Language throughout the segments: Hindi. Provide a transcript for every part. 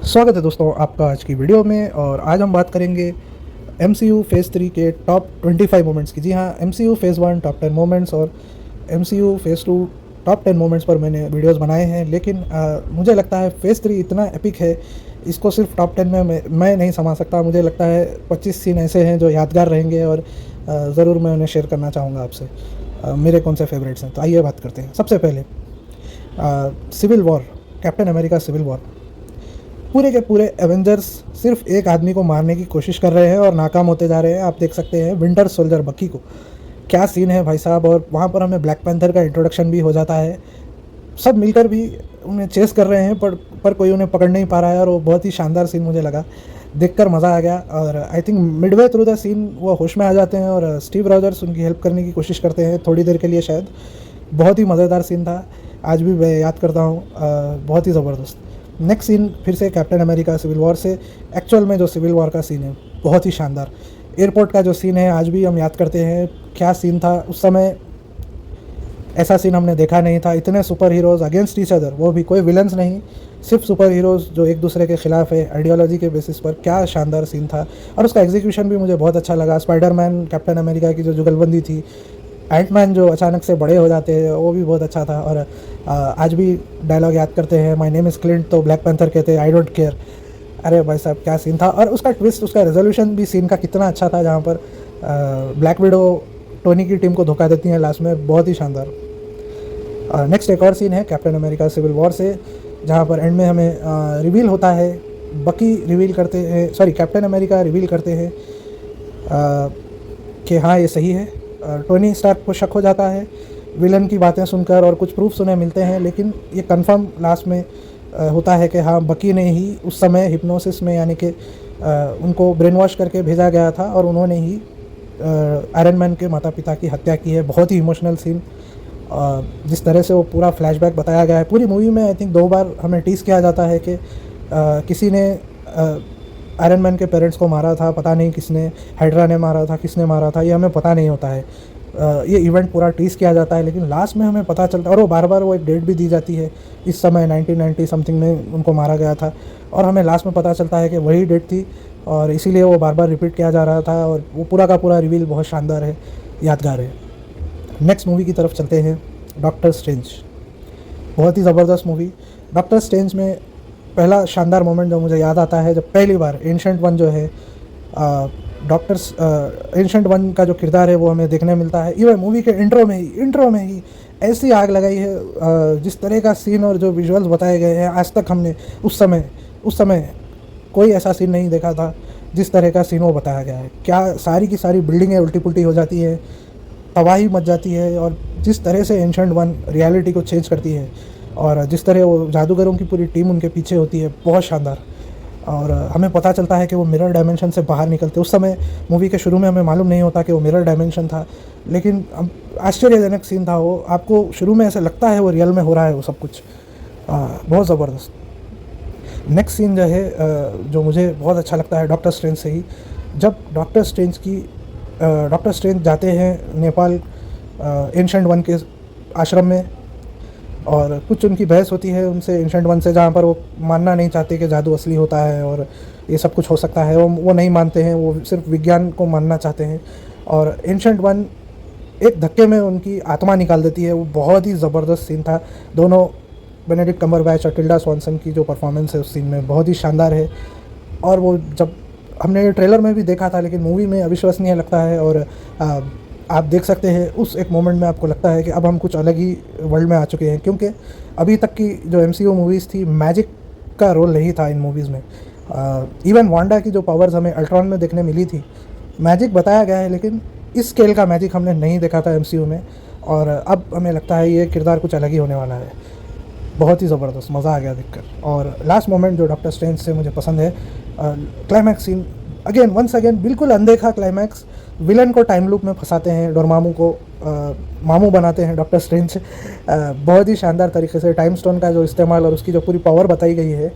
स्वागत है दोस्तों आपका आज की वीडियो में। और आज हम बात करेंगे MCU फेज़ 3 के टॉप 25 मोमेंट्स की। जी हाँ, MCU फेज़ 1 टॉप 10 मोमेंट्स और MCU फेज़ 2 टॉप 10 मोमेंट्स पर मैंने वीडियोस बनाए हैं। लेकिन मुझे लगता है फेज़ 3 इतना एपिक है, इसको सिर्फ टॉप 10 में मैं नहीं समा सकता। मुझे लगता है 25 सीन ऐसे हैं जो यादगार रहेंगे और ज़रूर मैं उन्हें शेयर करना चाहूँगा आपसे। मेरे कौन से फेवरेट्स हैं, तो आइए बात करते हैं। सबसे पहले civil war, Captain America civil war. पूरे के पूरे एवेंजर्स सिर्फ एक आदमी को मारने की कोशिश कर रहे हैं और नाकाम होते जा रहे हैं। आप देख सकते हैं विंटर सोल्जर बकी को, क्या सीन है भाई साहब। और वहाँ पर हमें ब्लैक पैंथर का इंट्रोडक्शन भी हो जाता है। सब मिलकर भी उन्हें चेस कर रहे हैं पर कोई उन्हें पकड़ नहीं पा रहा है। और वो बहुत ही शानदार सीन मुझे लगा, देखकर मज़ा आ गया। और I think midway through the scene वो होश में आ जाते हैं और स्टीव रॉजर्स उनकी हेल्प करने की कोशिश करते हैं थोड़ी देर के लिए शायद। बहुत ही मज़ेदार सीन था, आज भी मैं याद करता हूँ। बहुत ही ज़बरदस्त। नेक्स्ट सीन फिर से कैप्टन अमेरिका सिविल वॉर से, एक्चुअल में जो सिविल वॉर का सीन है बहुत ही शानदार। एयरपोर्ट का जो सीन है आज भी हम याद करते हैं, क्या सीन था उस समय। ऐसा सीन हमने देखा नहीं था। इतने super heroes against each other, वो भी कोई विलन्स नहीं, सिर्फ सुपर हीरोज़ जो एक दूसरे के ख़िलाफ़ है आइडियोलॉजी के बेसिस पर। क्या शानदार सीन था और उसका एग्जीक्यूशन भी मुझे बहुत अच्छा लगा। स्पाइडरमैन कैप्टन अमेरिका की जो जुगलबंदी थी, एंटमैन जो अचानक से बड़े हो जाते हैं, वो भी बहुत अच्छा था। और आज भी डायलॉग याद करते हैं, माय नेम इज़ क्लिंट, तो ब्लैक पैंथर कहते हैं आई डोंट केयर। अरे भाई साहब क्या सीन था। और उसका ट्विस्ट, उसका रेजोल्यूशन भी सीन का कितना अच्छा था, जहाँ पर ब्लैक विडो टोनी की टीम को धोखा देती हैं लास्ट में, बहुत ही शानदार। नेक्स्ट एक और सीन है कैप्टन अमेरिका सिविल वॉर से, जहाँ पर एंड में हमें रिवील होता है, बकी रिवील करते हैं, सॉरी कैप्टन अमेरिका रिवील करते हैं कि हाँ ये सही है। टोनी स्टार्क को शक हो जाता है विलन की बातें सुनकर और कुछ प्रूफ्स उन्हें मिलते हैं, लेकिन ये कंफर्म लास्ट में होता है कि हाँ बकी ने ही उस समय हिप्नोसिस में, यानी कि उनको ब्रेन वॉश करके भेजा गया था और उन्होंने ही आयरन मैन के माता पिता की हत्या की है। बहुत ही इमोशनल सीन, जिस तरह से वो पूरा फ्लैशबैक बताया गया है। पूरी मूवी में आई थिंक 2 बार हमें टीस किया जाता है कि किसी ने आयरन मैन के पेरेंट्स को मारा था, पता नहीं किसने, हाइड्रा ने मारा था, किसने मारा था, ये हमें पता नहीं होता है। ये इवेंट पूरा टीस किया जाता है, लेकिन लास्ट में हमें पता चलता है। और वो बार बार वो एक डेट भी दी जाती है, इस समय 1990 समथिंग में उनको मारा गया था, और हमें लास्ट में पता चलता है कि वही डेट थी और इसीलिए वो बार बार रिपीट किया जा रहा था। और वो पूरा का पूरा रिवील बहुत शानदार है, यादगार है। नेक्स्ट मूवी की तरफ चलते हैं, डॉक्टर स्ट्रेंज। बहुत ही ज़बरदस्त मूवी। डॉक्टर स्ट्रेंज में पहला शानदार मोमेंट जो मुझे याद आता है, जब पहली बार एंशंट वन जो है, एंशंट वन का जो किरदार है वो हमें देखने मिलता है। इवन मूवी के इंट्रो में ही ऐसी आग लगाई है। जिस तरह का सीन और जो विजुअल्स बताए गए हैं, आज तक हमने उस समय कोई ऐसा सीन नहीं देखा था जिस तरह का सीन वो बताया गया है। क्या सारी की सारी बिल्डिंगें उल्टी पुल्टी हो जाती है, तबाही मच जाती है, और जिस तरह से एंशंट वन रियलिटी को चेंज करती है और जिस तरह वो जादूगरों की पूरी टीम उनके पीछे होती है, बहुत शानदार। और हमें पता चलता है कि वो मिरर डायमेंशन से बाहर निकलते। उस समय मूवी के शुरू में हमें मालूम नहीं होता कि वो मिरर डायमेंशन था, लेकिन आश्चर्यजनक सीन था वो। आपको शुरू में ऐसे लगता है वो रियल में हो रहा है वो सब कुछ। बहुत ज़बरदस्त। नेक्स्ट सीन जो है, जो मुझे बहुत अच्छा लगता है डॉक्टर स्ट्रेंज से ही, जब डॉक्टर स्ट्रेंज जाते हैं नेपाल एंशंट वन के आश्रम में, और कुछ उनकी बहस होती है उनसे एंशंट वन से, जहाँ पर वो मानना नहीं चाहते कि जादू असली होता है और ये सब कुछ हो सकता है। वो नहीं मानते हैं, वो सिर्फ विज्ञान को मानना चाहते हैं। और एंशंट वन एक धक्के में उनकी आत्मा निकाल देती है। वो बहुत ही ज़बरदस्त सीन था। दोनों बेनेडिक्ट कम्बरबैच और टिल्डा स्वॉनसन की जो परफॉर्मेंस है उस सीन में बहुत ही शानदार है। और वो जब हमने ट्रेलर में भी देखा था, लेकिन मूवी में अविश्वसनीय लगता है। और आप देख सकते हैं उस एक मोमेंट में आपको लगता है कि अब हम कुछ अलग ही वर्ल्ड में आ चुके हैं, क्योंकि अभी तक की जो MCU मूवीज़ थी, मैजिक का रोल नहीं था इन मूवीज़ में। इवन वांडा की जो पावर्स हमें अल्ट्रॉन में देखने मिली थी, मैजिक बताया गया है, लेकिन इस स्केल का मैजिक हमने नहीं देखा था MCU में। और अब हमें लगता है ये किरदार कुछ अलग ही होने वाला है। बहुत ही ज़बरदस्त, मज़ा आ गया देखकर। और लास्ट मोमेंट जो डॉक्टर स्ट्रेंज से मुझे पसंद है, क्लाइमैक्स सीन, वंस अगेन बिल्कुल अनदेखा क्लाइमैक्स। विलन को टाइम लूप में फंसाते हैं, डोरमामू को मामू बनाते हैं डॉक्टर स्ट्रेंज। बहुत ही शानदार तरीके से टाइम स्टोन का जो इस्तेमाल और उसकी जो पूरी पावर बताई गई है,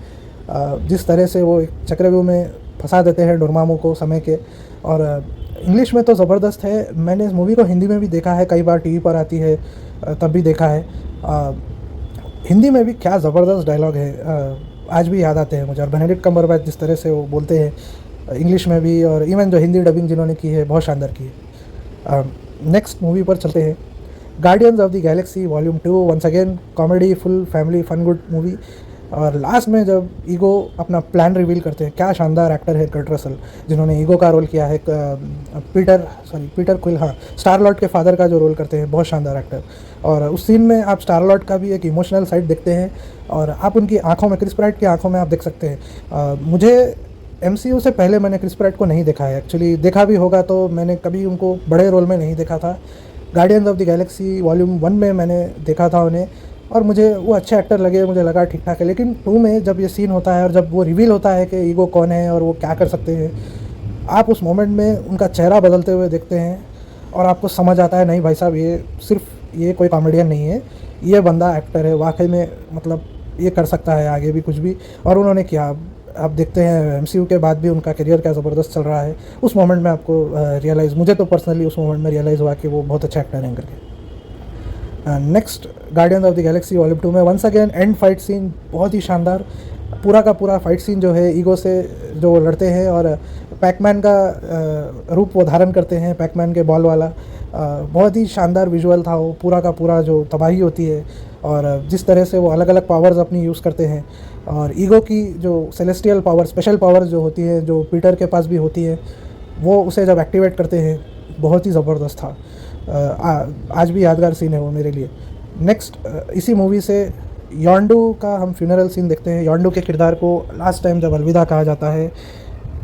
जिस तरह से वो एक चक्रव्यूह में फंसा देते हैं डोरमामू को समय के। और इंग्लिश में तो ज़बरदस्त है। मैंने इस मूवी को हिंदी में भी देखा है, कई बार टीवी पर आती है तब भी देखा है। हिंदी में भी क्या ज़बरदस्त डायलॉग है। आज भी याद आते हैं मुझे। और बेनेडिक्ट कम्बरबैच जिस तरह से वो बोलते हैं इंग्लिश में भी, और इवन जो हिंदी डबिंग जिन्होंने की है बहुत शानदार की है। नेक्स्ट मूवी पर चलते हैं, Guardians of the Galaxy volume 2। Once again comedy, full family fun good movie. और लास्ट में जब ईगो अपना प्लान रिवील करते हैं, क्या शानदार एक्टर है कर्ट रसल जिन्होंने ईगो का रोल किया है। पीटर क्विल, हाँ, स्टार लॉर्ड के फादर का जो रोल करते हैं, बहुत शानदार एक्टर। और उस सीन में आप स्टार लॉर्ड का भी एक इमोशनल साइड देखते हैं, और आप उनकी आंखों में, क्रिस प्रैट की आंखों में आप देख सकते हैं। मुझे MCU से पहले मैंने क्रिस प्रैट को नहीं देखा है, एक्चुअली देखा भी होगा तो मैंने कभी उनको बड़े रोल में नहीं देखा था। Guardians of the Galaxy volume 1 में मैंने देखा था उन्हें, और मुझे वो अच्छे एक्टर लगे, मुझे लगा ठीक ठाक है। लेकिन 2 में जब ये सीन होता है और जब वो रिवील होता है कि ईगो कौन है और वो क्या कर सकते हैं, आप उस मोमेंट में उनका चेहरा बदलते हुए देखते हैं, और आपको समझ आता है नहीं भाई साहब, ये कोई कॉमेडियन नहीं है, ये बंदा एक्टर है वाकई में, मतलब ये कर सकता है आगे भी कुछ भी। और उन्होंने किया। आप देखते हैं MCU के बाद भी उनका करियर क्या ज़बरदस्त चल रहा है। उस मोमेंट में आपको रियलाइज़, मुझे तो पर्सनली उस मोमेंट में रियलाइज़ हुआ कि वो बहुत अच्छा एक्टर हैं करके। Next, Guardians of the Galaxy volume 2 में once again and fight scene बहुत ही शानदार। पूरा का पूरा फाइट सीन जो है ईगो से जो लड़ते हैं, और पैकमैन का रूप वो धारण करते हैं, पैकमैन के बॉल वाला। बहुत ही शानदार विजुअल था वो, पूरा का पूरा जो तबाही होती है, और जिस तरह से वो अलग अलग पावर्स अपनी यूज़ करते हैं। और ईगो की जो सेलेस्टियल पावर, स्पेशल पावर्स जो होती हैं, जो पीटर के पास भी होती है, वो उसे जब एक्टिवेट करते हैं, बहुत ही ज़बरदस्त था। आज भी यादगार सीन है वो मेरे लिए। नेक्स्ट, इसी मूवी से यॉन्डू का हम फ्यूनरल सीन देखते हैं। यॉन्डू के किरदार को लास्ट टाइम जब अलविदा कहा जाता है,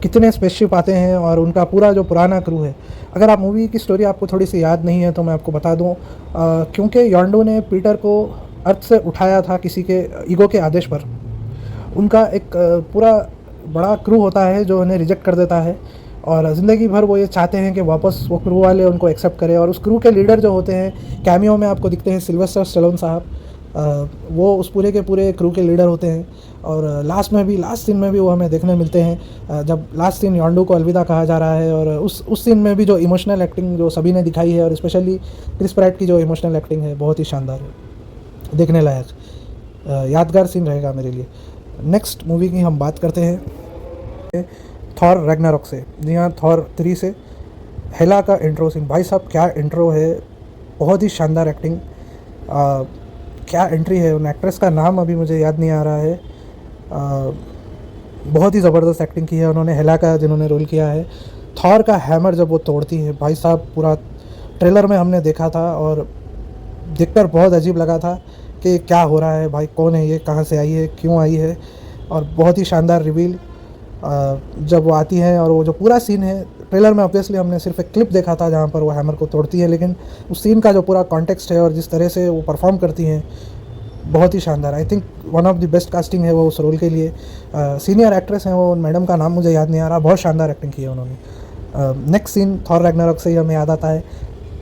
कितने स्पेसशिप आते हैं और उनका पूरा जो पुराना क्रू है। अगर आप मूवी की स्टोरी आपको थोड़ी सी याद नहीं है तो मैं आपको बता दूं, क्योंकि यॉन्डू ने पीटर को अर्थ से उठाया था किसी के ईगो के आदेश पर। उनका एक पूरा बड़ा क्रू होता है जो उन्हें रिजेक्ट कर देता है, और ज़िंदगी भर वो ये चाहते हैं कि वापस वो क्रू वाले उनको एक्सेप्ट करें। और उस क्रू के लीडर जो होते हैं, कैमियो में आपको दिखते हैं सिल्वेस्टर स्टेलोन साहब, वो उस पूरे के पूरे क्रू के लीडर होते हैं। और लास्ट सीन में भी वो हमें देखने मिलते हैं, जब लास्ट सीन यॉन्डू को अलविदा कहा जा रहा है। और उस सीन में भी जो इमोशनल एक्टिंग जो सभी ने दिखाई है, और स्पेशली क्रिस प्रैट की जो इमोशनल एक्टिंग है, बहुत ही शानदार है, देखने लायक, यादगार सीन रहेगा मेरे लिए। नेक्स्ट मूवी की हम बात करते हैं थॉर रैग्नारॉक से। जी हाँ, थॉर 3 से हेला का इंट्रो सीन, भाई साहब क्या इंट्रो है, बहुत ही शानदार एक्टिंग, क्या एंट्री है। उन एक्ट्रेस का नाम अभी मुझे याद नहीं आ रहा है, बहुत ही ज़बरदस्त एक्टिंग की है उन्होंने, हेला का जिन्होंने रोल किया है। थॉर का हैमर जब वो तोड़ती है, भाई साहब पूरा ट्रेलर में हमने देखा था, और देखकर बहुत अजीब लगा था कि क्या हो रहा है भाई, कौन है ये, कहाँ से आई है, क्यों आई है। और बहुत ही शानदार रिवील जब वो आती है, और वो जो पूरा सीन है ट्रेलर में, ऑब्वियसली हमने सिर्फ एक क्लिप देखा था जहाँ पर वो हैमर को तोड़ती है, लेकिन उस सीन का जो पूरा कॉन्टेक्स्ट है और जिस तरह से वो परफॉर्म करती हैं, बहुत ही शानदार। I think one of the best casting है वो उस रोल के लिए। सीनियर एक्ट्रेस हैं वो, मैडम का नाम मुझे याद नहीं आ रहा, बहुत शानदार एक्टिंग की है उन्होंने। नेक्स्ट सीन थॉर रैग्नारॉक से ही हमें याद आता है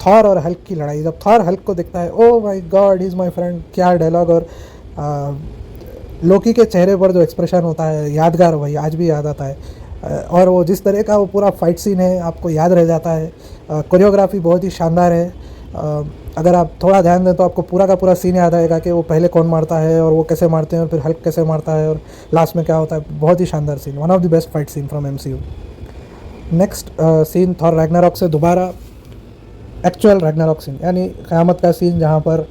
थॉर और हल्क की लड़ाई। जब थॉर हल्क को देखता है, oh my God he is my friend, क्या डायलॉग। और लोकी के चेहरे पर जो एक्सप्रेशन होता है, यादगार भाई, आज भी याद आता है। और वो जिस तरह का वो पूरा फाइट सीन है आपको याद रह जाता है। कोरियोग्राफी बहुत ही शानदार है, अगर आप थोड़ा ध्यान दें तो आपको पूरा का पूरा सीन याद आएगा कि वो पहले कौन मारता है और वो कैसे मारते हैं और फिर हल्क कैसे मारता है और लास्ट में क्या होता है। बहुत ही शानदार scene, one of the best fight scene from MCU। Next scene Thor Ragnarok से दोबारा एक्चुअल रैग्नारॉक सीन, यानी क़यामत का सीन, जहाँ पर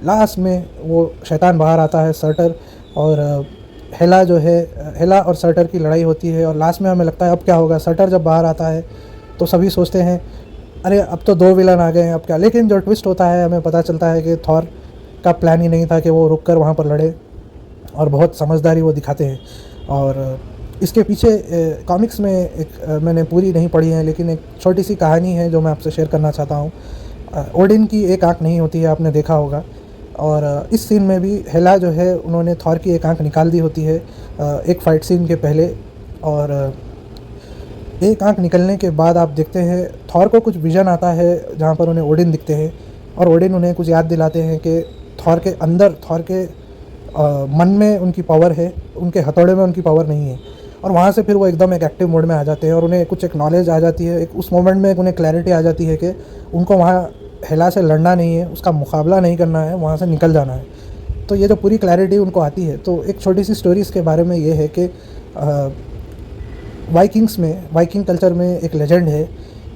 लास्ट में वो शैतान बाहर आता है, सर्टर, और हेला जो है, हेला और सर्टर की लड़ाई होती है। और लास्ट में हमें लगता है अब क्या होगा। सर्टर जब बाहर आता है तो सभी सोचते हैं अरे अब तो 2 विलन आ गए हैं, अब क्या। लेकिन जो ट्विस्ट होता है हमें पता चलता है कि थॉर का प्लान ही नहीं था कि वो रुक कर वहाँ पर लड़े, और बहुत समझदारी वो दिखाते हैं। और इसके पीछे कॉमिक्स में एक मैंने पूरी नहीं पढ़ी है, लेकिन एक छोटी सी कहानी है जो मैं आपसे शेयर करना चाहता हूँ। ओडिन की एक आँख नहीं होती है, आपने देखा होगा। और इस सीन में भी हेला जो है उन्होंने थॉर की एक आँख निकाल दी होती है एक फ़ाइट सीन के पहले। और एक आँख निकलने के बाद आप देखते हैं थॉर को कुछ विज़न आता है जहाँ पर उन्हें ओडिन दिखते हैं, और ओडिन उन्हें कुछ याद दिलाते हैं कि थॉर के अंदर, थॉर के मन में उनकी पावर है, उनके हथौड़े में उनकी पावर नहीं है। और वहाँ से फिर वो एकदम एक एक्टिव मोड में आ जाते हैं, और उन्हें कुछ एक नॉलेज आ जाती है, एक उस मोमेंट में एक उन्हें क्लैरिटी आ जाती है कि उनको वहाँ हेला से लड़ना नहीं है, उसका मुकाबला नहीं करना है, वहाँ से निकल जाना है। तो ये जो पूरी क्लैरिटी उनको आती है। तो एक छोटी सी स्टोरी इसके बारे में ये है कि वाइकिंग कल्चर में एक लेजेंड है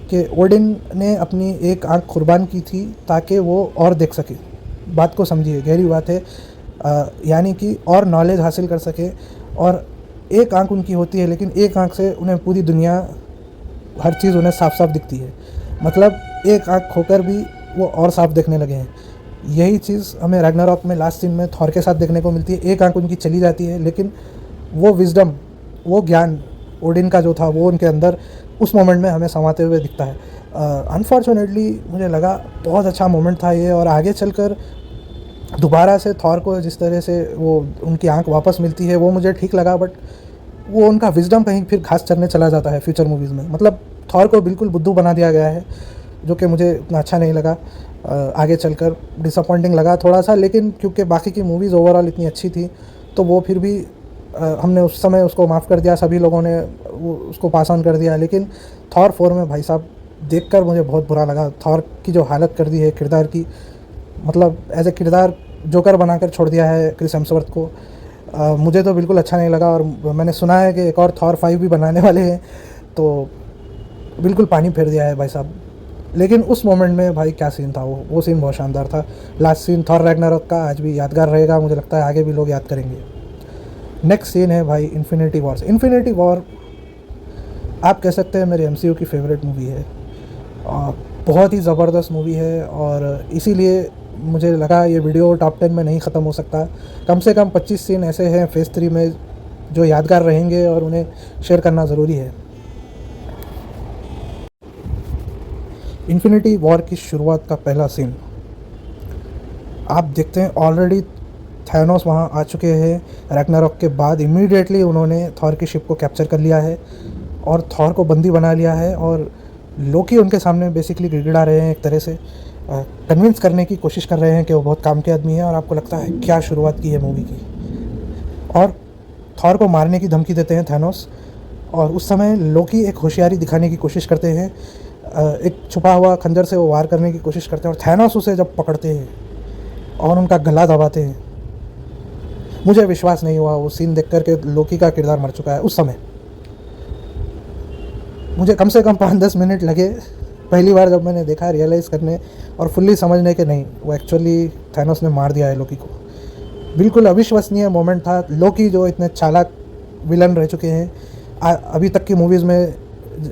कि ओडिन ने अपनी एक आँख कुर्बान की थी ताकि वो और देख सके। बात को समझिए, गहरी बात है। यानी कि और नॉलेज हासिल कर सके। और एक आँख उनकी होती है, लेकिन एक आँख से उन्हें पूरी दुनिया, हर चीज़ उन्हें साफ साफ दिखती है। मतलब एक आँख खोकर भी वो और साफ देखने लगे हैं। यही चीज़ हमें रैग्नारॉक में लास्ट सीन में थॉर के साथ देखने को मिलती है। एक आँख उनकी चली जाती है, लेकिन वो विजडम, वो ज्ञान ओडिन का जो था वो उनके अंदर उस मोमेंट में हमें समाते हुए दिखता है। अनफॉर्चुनेटली मुझे लगा बहुत अच्छा मोमेंट था ये, और आगे चलकर दोबारा से थॉर को जिस तरह से वो उनकी आंख वापस मिलती है वो मुझे ठीक लगा, बट वो उनका विजडम कहीं फिर घास चरने चला जाता है फ्यूचर मूवीज़ में। मतलब थॉर को बिल्कुल बुद्धू बना दिया गया है, जो कि मुझे उतना अच्छा नहीं लगा। आगे चलकर डिसअपॉइंटिंग लगा थोड़ा सा, लेकिन क्योंकि बाकी की मूवीज़ ओवरऑल इतनी अच्छी थी तो वो फिर भी हमने उस समय उसको माफ़ कर दिया, सभी लोगों ने वो उसको पास ऑन कर दिया। लेकिन थॉर 4 में भाई साहब देखकर मुझे बहुत बुरा लगा। थॉर की जो हालत कर दी है किरदार की, मतलब एज ए किरदार जोकर बनाकर छोड़ दिया है क्रिस हेम्सवर्थ को। मुझे तो बिल्कुल अच्छा नहीं लगा। और मैंने सुना है कि एक और थॉर 5 भी बनाने वाले हैं, तो बिल्कुल पानी फेर दिया है भाई साहब। लेकिन उस मोमेंट में भाई क्या सीन था, वो सीन बहुत शानदार था। लास्ट सीन थॉर रैग्नारॉक का आज भी यादगार रहेगा, मुझे लगता है आगे भी लोग याद करेंगे। नेक्स्ट सीन है भाई इन्फिनिटी वॉर। इन्फिनिटी वॉर आप कह सकते हैं मेरे MCU की फेवरेट मूवी है। बहुत ही ज़बरदस्त मूवी है, और इसीलिए मुझे लगा ये वीडियो टॉप 10 में नहीं ख़त्म हो सकता। कम से कम 25 सीन ऐसे हैं फेज़ 3 में जो यादगार रहेंगे और उन्हें शेयर करना ज़रूरी है। इन्फिनिटी वॉर की शुरुआत का पहला सीन आप देखते हैं, ऑलरेडी थैनोस वहाँ आ चुके हैं। रैग्नारॉक के बाद इमीडिएटली उन्होंने थॉर की शिप को कैप्चर कर लिया है और थॉर को बंदी बना लिया है, और लोकी उनके सामने बेसिकली गिड़गिड़ा रहे हैं, एक तरह से कन्विंस करने की कोशिश कर रहे हैं कि वो बहुत काम के आदमी है। और आपको लगता है क्या शुरुआत की है मूवी की। और थॉर को मारने की धमकी देते हैं थैनोस, और उस समय लोकी एक होशियारी दिखाने की कोशिश करते हैं। एक छुपा हुआ खंजर से वो वार करने की कोशिश करते हैं, और थैनोस उसे जब पकड़ते हैं और उनका गला दबाते हैं, मुझे विश्वास नहीं हुआ वो सीन देखकर के लोकी का किरदार मर चुका है। उस समय मुझे कम से कम 5-10 मिनट लगे पहली बार जब मैंने देखा, रियलाइज़ करने और फुल्ली समझने के नहीं, वो एक्चुअली थैनोस ने मार दिया है लोकी को। बिल्कुल अविश्वसनीय मोमेंट था। लोकी जो इतने चालाक विलन रह चुके हैं, अभी तक की मूवीज़ में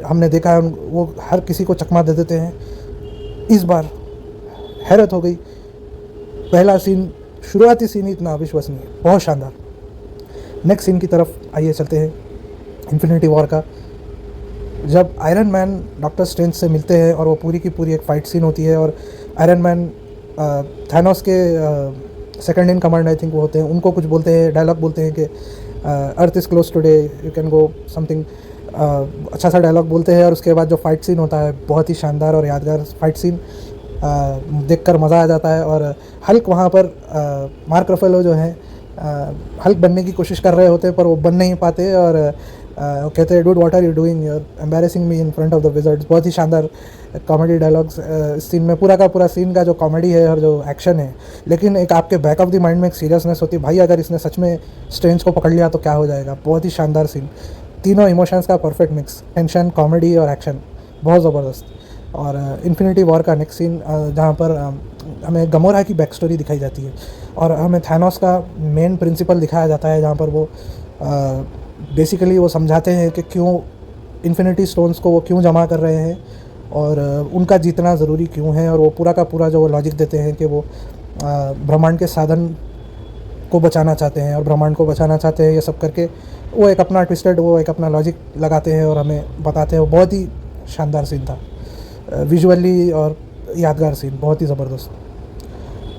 हमने देखा है, वो हर किसी को चकमा दे देते हैं। इस बार हैरत हो गई। पहला सीन, शुरुआती सीन ही इतना अविश्वसनीय, बहुत शानदार। नेक्स्ट सीन की तरफ आइए चलते हैं, इन्फिनिटी वॉर का। जब आयरन मैन डॉक्टर स्ट्रेंज से मिलते हैं और वो पूरी की पूरी एक फ़ाइट सीन होती है, और आयरन मैन थैनोस के second in command I think वो होते हैं, उनको कुछ बोलते हैं, डायलॉग बोलते हैं कि earth is close today, you can go something, अच्छा सा डायलॉग बोलते हैं। और उसके बाद जो फाइट सीन होता है, बहुत ही शानदार और यादगार फाइट सीन, देखकर मज़ा आ जाता है। और हल्क वहाँ पर मार्क रफेलो जो है हल्क बनने की कोशिश कर रहे होते हैं, पर वो बन नहीं पाते, और कहते हैं dude what are you doing, you are embarrassing me in front of the wizards. बहुत ही शानदार कॉमेडी डायलॉग्स इस सीन में, पूरा का पूरा सीन का जो कॉमेडी है और जो एक्शन है, लेकिन एक आपके बैक ऑफ द माइंड में एक सीरियसनेस होती है, भाई अगर इसने सच में स्ट्रेंज को पकड़ लिया तो क्या हो जाएगा। बहुत ही शानदार सीन, तीनों इमोशंस का परफेक्ट मिक्स, टेंशन, कॉमेडी और एक्शन, बहुत ज़बरदस्त। और इन्फिनिटी वॉर का नेक्स्ट सीन जहाँ पर हमें गमोरा की बैक स्टोरी दिखाई जाती है, और हमें थैनोस का मेन प्रिंसिपल दिखाया जाता है, जहाँ पर वो बेसिकली वो समझाते हैं कि क्यों इन्फिनिटी स्टोन्स को वो क्यों जमा कर रहे हैं, और उनका जीतना ज़रूरी क्यों है। और वो पूरा का पूरा जो लॉजिक देते हैं कि वो ब्रह्मांड के साधन को बचाना चाहते हैं और ब्रह्मांड को बचाना चाहते हैं, ये सब करके वो एक अपना ट्विस्टेड, वो एक अपना लॉजिक लगाते हैं और हमें बताते हैं। वो बहुत ही शानदार सीन था, विजुअली और यादगार सीन, बहुत ही ज़बरदस्त।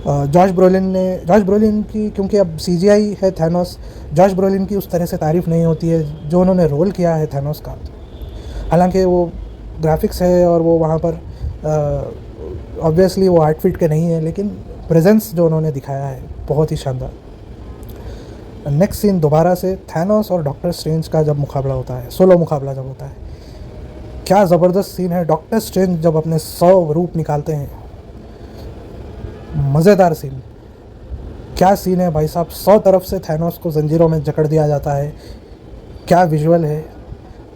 जॉश ब्रोलिन की, क्योंकि अब CGI है थैनोस, जॉश ब्रोलिन की उस तरह से तारीफ़ नहीं होती है जो उन्होंने रोल किया है थैनोस का। हालांकि वो ग्राफिक्स है और वो वहाँ पर ऑब्वियसली वो आउटफिट के नहीं है, लेकिन प्रेजेंस जो उन्होंने दिखाया है बहुत ही शानदार। नेक्स्ट सीन दोबारा से थैनोस और डॉक्टर स्ट्रेंज का जब मुकाबला होता है, सोलो मुकाबला जब होता है, क्या ज़बरदस्त सीन है। डॉक्टर स्ट्रेंज जब अपने 100 रूप निकालते हैं, मज़ेदार सीन। क्या सीन है भाई साहब, 100 तरफ से थैनोस को जंजीरों में जकड़ दिया जाता है, क्या विजुअल है।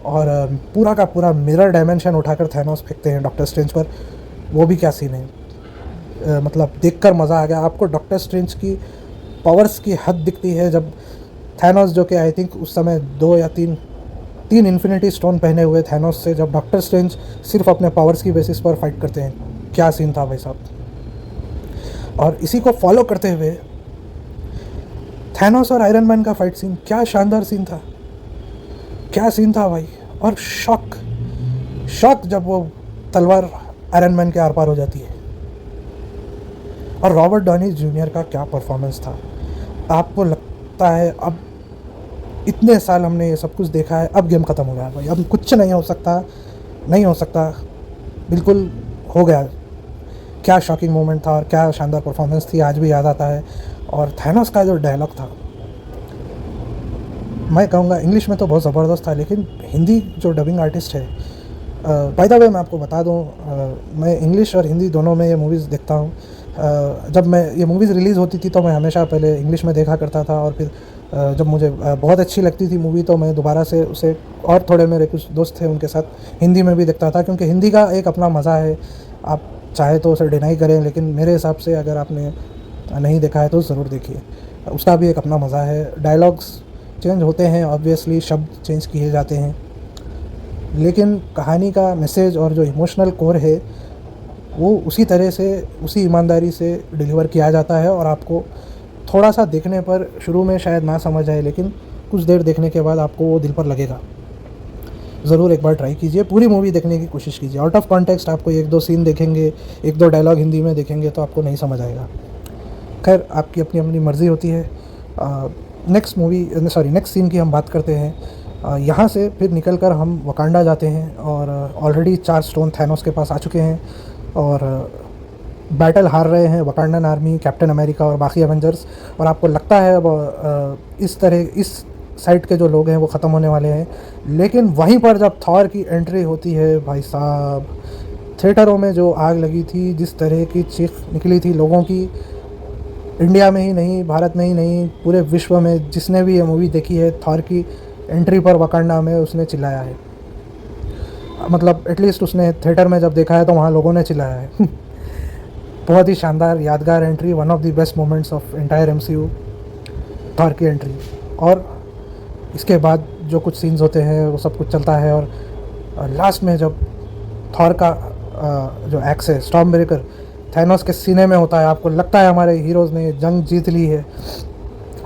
और पूरा का पूरा मिरर डायमेंशन उठाकर थैनोस फेंकते हैं डॉक्टर स्ट्रेंज पर, वो भी क्या सीन है। मतलब देखकर मज़ा आ गया। आपको डॉक्टर स्ट्रेंज की पावर्स की हद दिखती है जब थैनोस, जो कि आई थिंक उस समय 2 या 3 इन्फिनिटी स्टोन पहने हुए थैनोस से जब डॉक्टर स्ट्रेंज सिर्फ अपने पावर्स की बेसिस पर फाइट करते हैं, क्या सीन था भाई साहब। और इसी को फॉलो करते हुए थैनोस और आयरन मैन का फाइट सीन, क्या शानदार सीन था, क्या सीन था भाई। और शॉक जब वो तलवार आयरन मैन के आर पार हो जाती है। और रॉबर्ट डॉनी जूनियर का क्या परफॉर्मेंस था। आपको लगता है अब इतने साल हमने ये सब कुछ देखा है, अब गेम ख़त्म हो गया भाई, अब कुछ नहीं हो सकता, नहीं हो सकता, बिल्कुल हो गया। क्या शॉकिंग मोमेंट था और क्या शानदार परफॉर्मेंस थी, आज भी याद आता है। और थैनोस का जो डायलॉग था, मैं कहूँगा इंग्लिश में तो बहुत ज़बरदस्त था, लेकिन हिंदी जो डबिंग आर्टिस्ट है, बाय द वे मैं आपको बता दूँ, मैं इंग्लिश और हिंदी दोनों में ये मूवीज़ देखता हूँ। जब मैं ये मूवीज़ रिलीज़ होती थी तो मैं हमेशा पहले इंग्लिश में देखा करता था, और फिर जब मुझे बहुत अच्छी लगती थी मूवी तो मैं दोबारा से उसे, और थोड़े मेरे कुछ दोस्त थे उनके साथ हिंदी में भी देखता था, क्योंकि हिंदी का एक अपना मज़ा है। आप चाहे तो उसे डिनाई करें, लेकिन मेरे हिसाब से अगर आपने नहीं देखा है तो ज़रूर देखिए, उसका भी एक अपना मज़ा है। डायलॉग्स चेंज होते हैं, ऑब्वियसली शब्द चेंज किए जाते हैं, लेकिन कहानी का मैसेज और जो इमोशनल कोर है वो उसी तरह से, उसी ईमानदारी से डिलीवर किया जाता है। और आपको थोड़ा सा देखने पर शुरू में शायद ना समझ आए, लेकिन कुछ देर देखने के बाद आपको वो दिल पर लगेगा। ज़रूर एक बार ट्राई कीजिए, पूरी मूवी देखने की कोशिश कीजिए। आउट ऑफ कॉन्टेक्स्ट आपको 1-2 सीन देखेंगे, 1-2 डायलॉग हिंदी में देखेंगे तो आपको नहीं समझ आएगा। खैर, आपकी अपनी अपनी मर्ज़ी होती है। नेक्स्ट सीन की हम बात करते हैं। यहाँ से फिर निकल कर हम वकांडा जाते हैं, और ऑलरेडी 4 स्टोन थैनोस के पास आ चुके हैं, और बैटल हार रहे हैं वकांडन आर्मी, कैप्टन अमेरिका और बाकी एवेंजर्स। और आपको लगता है अब इस साइड के जो लोग हैं वो ख़त्म होने वाले हैं। लेकिन वहीं पर जब थॉर की एंट्री होती है भाई साहब, थिएटरों में जो आग लगी थी, जिस तरह की चीख निकली थी लोगों की, इंडिया में ही नहीं, भारत में ही नहीं, पूरे विश्व में जिसने भी ये मूवी देखी है थॉर की एंट्री पर वकांडा में, उसने चिल्लाया है। मतलब एटलीस्ट उसने थिएटर में जब देखा है तो वहाँ लोगों ने चिल्लाया है। बहुत ही शानदार यादगार entry, one of the best moments of entire MCU, Thor की एंट्री। और इसके बाद जो कुछ सीन्स होते हैं वो सब कुछ चलता है, और लास्ट में जब थॉर का जो एक्स है, स्टॉर्म ब्रेकर, थैनोस के सीने में होता है, आपको लगता है हमारे हीरोज़ ने जंग जीत ली है,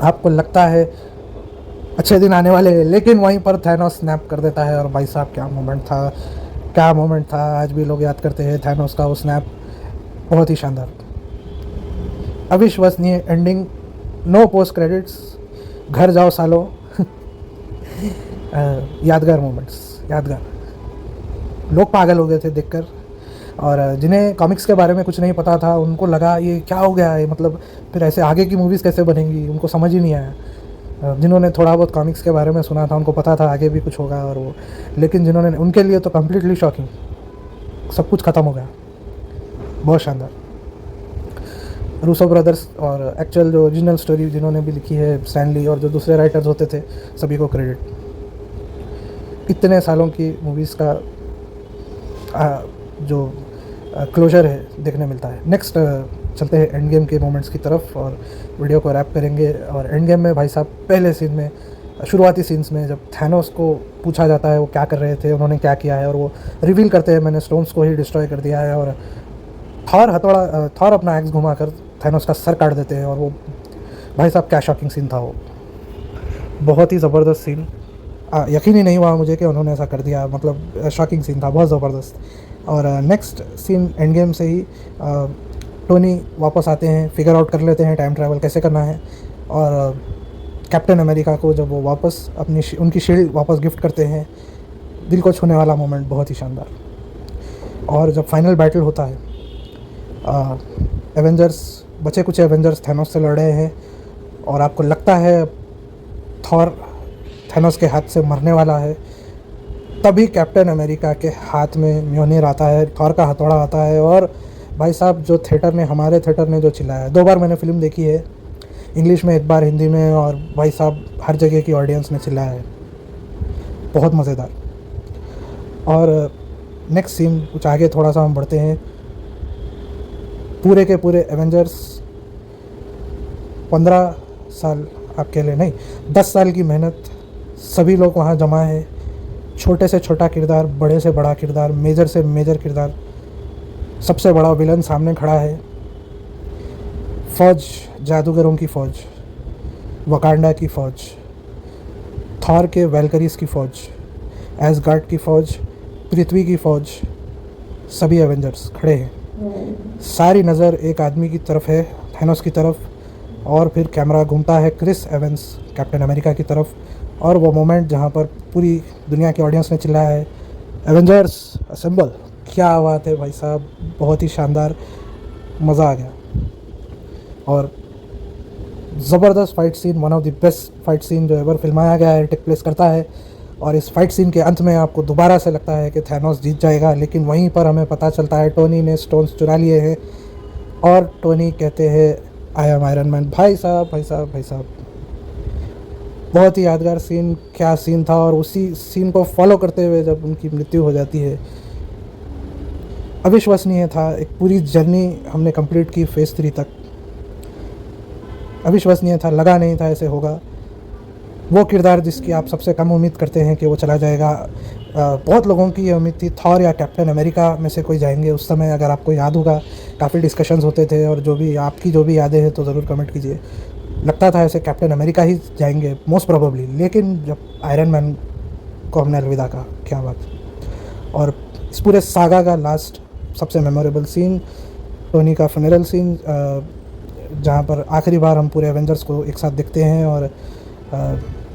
आपको लगता है अच्छे दिन आने वाले हैं, लेकिन वहीं पर थैनोस स्नैप कर देता है। और भाई साहब क्या मोमेंट था, क्या मोमेंट था, आज भी लोग याद करते हैं थैनोस का वो स्नैप, बहुत ही शानदार, अविश्वसनीय एंडिंग, नो पोस्ट क्रेडिट्स, घर जाओ सालो। यादगार मोमेंट्स, यादगार। लोग पागल हो गए थे देखकर, और जिन्हें कॉमिक्स के बारे में कुछ नहीं पता था उनको लगा ये क्या हो गया है, मतलब फिर ऐसे आगे की मूवीज़ कैसे बनेंगी, उनको समझ ही नहीं आया। जिन्होंने थोड़ा बहुत कॉमिक्स के बारे में सुना था उनको पता था आगे भी कुछ होगा, और वो, लेकिन जिन्होंने, उनके लिए तो कम्प्लीटली शॉकिंग, सब कुछ ख़त्म हो गया। बहुत शानदार। रूसो ब्रदर्स और एक्चुअल जो ओरिजिनल स्टोरी जिन्होंने भी लिखी है, स्टैनली और जो दूसरे राइटर्स होते थे, सभी को क्रेडिट। इतने सालों की मूवीज़ का जो क्लोजर है देखने मिलता है। नेक्स्ट चलते हैं एंड गेम के मोमेंट्स की तरफ, और वीडियो को रैप करेंगे। और एंड गेम में भाई साहब पहले सीन में, शुरुआती सीन्स में जब थैनोस को पूछा जाता है वो क्या कर रहे थे, उन्होंने क्या किया है, और वो रिवील करते हैं मैंने स्टोन्स को ही डिस्ट्रॉय कर दिया है, और थॉर अपना एक्स घुमाकर थैनोस का सर काट देते हैं। और वो भाई साहब क्या शॉकिंग सीन था वो, बहुत ही ज़बरदस्त सीन। यकीन ही नहीं हुआ मुझे कि उन्होंने ऐसा कर दिया, मतलब शॉकिंग सीन था, बहुत ज़बरदस्त। और नेक्स्ट सीन एंड गेम से ही टोनी वापस आते हैं, फिगर आउट कर लेते हैं टाइम ट्रैवल कैसे करना है, और कैप्टन अमेरिका को जब वो वापस उनकी शील्ड वापस गिफ्ट करते हैं, दिल को छूने वाला मोमेंट, बहुत ही शानदार। और जब फाइनल बैटल होता है, एवेंजर्स, बचे कुछ एवेंजर्स थैनोस से लड़ रहे हैं, और आपको लगता है थॉर थैनोस के हाथ से मरने वाला है, तभी कैप्टन अमेरिका के हाथ में म्योनिर आता है, थॉर का हथौड़ा आता है। और भाई साहब जो थिएटर ने, हमारे थिएटर ने जो चिल्लाया, 2 बार मैंने फ़िल्म देखी है, इंग्लिश में एक बार हिंदी में, और भाई साहब हर जगह की ऑडियंस ने चिल्लाया है, बहुत मज़ेदार। और नेक्स्ट सीन कुछ आगे थोड़ा सा हम बढ़ते हैं, पूरे के पूरे एवेंजर्स 15 साल आपके लिए नहीं 10 साल की मेहनत, सभी लोग वहाँ जमा है, छोटे से छोटा किरदार, बड़े से बड़ा किरदार, मेजर से मेजर किरदार, सबसे बड़ा विलन सामने खड़ा है, फ़ौज, जादूगरों की फ़ौज, वकांडा की फ़ौज, थॉर के वैल्करीज की फ़ौज, एसगार्ड की फ़ौज, पृथ्वी की फ़ौज, सभी एवेंजर्स खड़े हैं। सारी नज़र एक आदमी की तरफ है, थैनोस की तरफ, और फिर कैमरा घूमता है क्रिस एवंस, कैप्टन अमेरिका की तरफ। और वो मोमेंट जहाँ पर पूरी दुनिया की ऑडियंस ने चिल्लाया है, एवेंजर्स असेंबल, क्या बात है भाई साहब, बहुत ही शानदार, मज़ा आ गया। और ज़बरदस्त fight scene, one of the best fight scene जो एवर फिल्माया गया है, टेक प्लेस करता है। और इस फाइट सीन के अंत में आपको दोबारा से लगता है कि थैनोस जीत जाएगा, लेकिन वहीं पर हमें पता चलता है टोनी ने स्टोन्स चुरा लिए हैं, और टोनी कहते हैं आई एम आयरन मैन। भाई साहब भाई साहब भाई साहब, बहुत ही यादगार सीन, क्या सीन था। और उसी सीन को फॉलो करते हुए जब उनकी मृत्यु हो जाती है, अविश्वसनीय था। एक पूरी जर्नी हमने कंप्लीट की फेज़ 3 तक, अविश्वसनीय था, लगा नहीं था ऐसे होगा। वो किरदार जिसकी आप सबसे कम उम्मीद करते हैं कि वो चला जाएगा, बहुत लोगों की ये उम्मीद थी थॉर या कैप्टन अमेरिका में से कोई जाएंगे। उस समय अगर आपको याद होगा काफ़ी डिस्कशंस होते थे, और जो भी आपकी जो भी यादें हैं तो ज़रूर कमेंट कीजिए। लगता था ऐसे कैप्टन अमेरिका ही जाएंगे मोस्ट प्रोबेबली, लेकिन जब आयरन मैन को हमने अलविदा कहा, क्या बात। और इस पूरे सागा का लास्ट सबसे मेमोरेबल सीन, टोनी का फ्यूनरल सीन, जहाँ पर आखिरी बार हम पूरे एवेंजर्स को एक साथ देखते हैं। और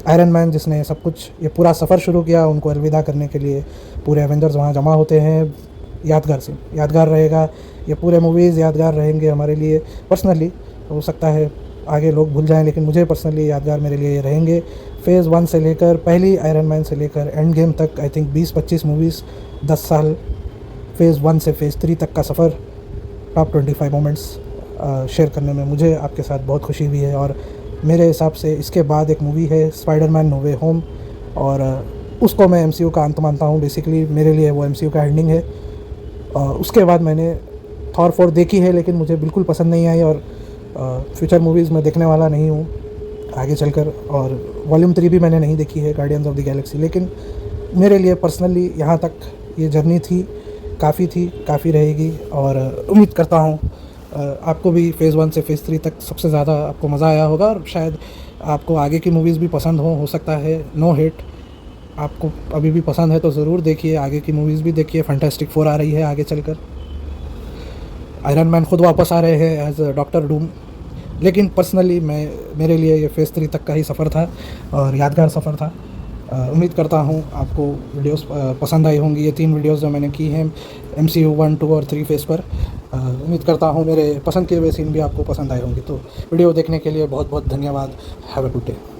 आयरन मैन जिसने सब कुछ ये पूरा सफ़र शुरू किया, उनको अलविदा करने के लिए पूरे एवेंजर्स वहाँ जमा होते हैं। यादगार सीन, यादगार रहेगा, ये पूरे मूवीज़ यादगार रहेंगे हमारे लिए पर्सनली। हो सकता है आगे लोग भूल जाएं, लेकिन मुझे पर्सनली यादगार मेरे लिए ये रहेंगे। फ़ेज़ 1 से लेकर पहली आयरन मैन से लेकर एंड गेम तक, आई थिंक 20-25 मूवीज़, 10 साल, फ़ेज़ 1 से फ़ेज़ 3 तक का सफ़र, टॉप 25 मोमेंट्स शेयर करने में मुझे आपके साथ बहुत खुशी हुई है। और मेरे हिसाब से इसके बाद एक मूवी है स्पाइडरमैन नो वे होम, और उसको मैं एमसीयू का अंत मानता हूँ। बेसिकली मेरे लिए वो एमसीयू का एंडिंग है। उसके बाद मैंने थॉर 4 देखी है, लेकिन मुझे बिल्कुल पसंद नहीं आई, और फ्यूचर मूवीज़ मैं देखने वाला नहीं हूँ आगे चलकर। और वॉल्यूम 3 भी मैंने नहीं देखी है, गार्डियंस ऑफ द गैलेक्सी। लेकिन मेरे लिए पर्सनली यहाँ तक ये जर्नी थी, काफ़ी रहेगी। और उम्मीद करता हूँ आपको भी फ़ेज़ 1 से फ़ेज़ 3 तक सबसे ज़्यादा आपको मज़ा आया होगा, और शायद आपको आगे की मूवीज़ भी पसंद हो सकता है। नो हेट, आपको अभी भी पसंद है तो ज़रूर देखिए, आगे की मूवीज़ भी देखिए। फैंटास्टिक 4 आ रही है आगे चलकर, आयरन मैन खुद वापस आ रहे हैं एज डॉक्टर डूम। लेकिन पर्सनली मेरे लिए ये फ़ेज़ 3 तक का ही सफ़र था, और यादगार सफ़र था। उम्मीद करता हूँ आपको वीडियोस पसंद आई होंगी, ये 3 वीडियोस जो मैंने की हैं MCU 1, 2 और 3 फेज़ पर। उम्मीद करता हूँ मेरे पसंद किए हुए सीन भी आपको पसंद आए होंगे। तो वीडियो देखने के लिए बहुत बहुत धन्यवाद। Have a good day.